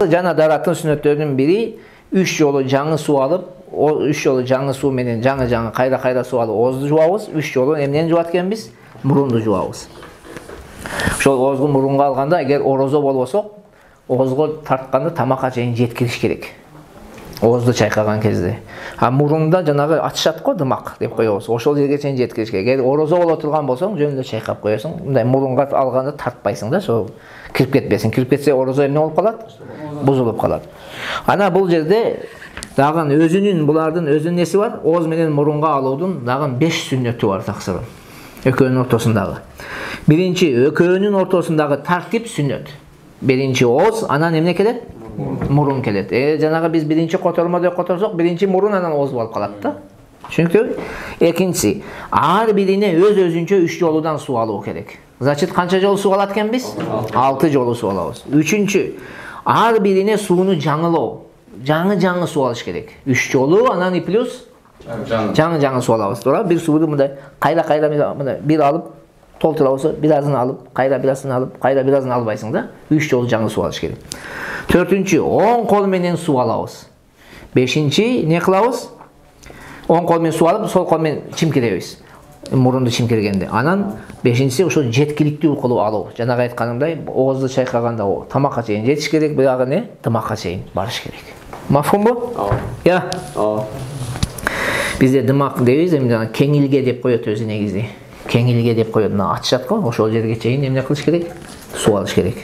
Жана дараттын сүннөттөрүнүн бири 3 жолу жаңы суу алып, 3 жолу жаңы суу менен жаңы кайра суу алып оозду жуабыз, 3 жолу эмнени жуат экенбиз? Мурунду жуабыз. Ошол оозду мурунга алганда, эгер орозо болбосок, оозго тартканда тамакка чейин жеткириш керек. Оозду чайкаган кезде. А мурунда жанагы ачышат го, дымак деп коебуз. Ошол жерге чейин жеткириш керек. Эгер орозо боло турган болсоң, жөн эле чайкап коесуң. Мындай мурунга алганда тартпайсың да, ошол кирип кетпесин. Кирип кетсе орозо эмне болуп калат? Бузулуп калат. Ана бул жерде дагы булардын өзүнүн неси бар. Ооз менен мурунга алуудун дагы 5 сүннөтү бар таксыры. Экөөнүн ортосундагы. Биринчи экөөнүн ортосундагы тартип сүннөт. Биринчи ооз, анан эмне келет? Мурун келет. Жанагы биз биринчи котормо деп которсок, биринчи мурун анан ооз болуп калат да. Түшүнүктүбү? Экинчиси, ар бирине өз-өзүнчө 3 жолудан суу алуу керек. Значит, канча жолу суу алат экенбиз? 6 жолу суу алабыз. Үчүнчү, ар бирине сууну жаңылоо. Жаңы суу алыш керек. 3 жолу, анан и плюс жаңы суу алабыз. Туура, бир сууну мындай кайра мындай бир алып толтурабыз, биразын алып, кайра биразын алып, кайра биразын албайсың да. 3 жолу жаңы суу алыш керек. Төртүнчү, оң кол менен суу алабыз. Бешинчи, не кылабыз? Оң кол менен суу алып, сол кол менен чимкиребиз. Мурунду чимкиргенде. Анан бешинчиси ошо жеткиликтүү кылып алуу. Жанагы айтканымдай, оозду чайкаганда тамакка чейин жетиш керек, бирагы не? Дымакка чейин барыш керек. Мафхумбу? Я? Бизде дымак дейбиз, эми кеңилге деп коет өзү негизи. Кеңилге деп коет, ачышат го, ошол жерге чейин эмне кылыш керек? Суу алыш керек.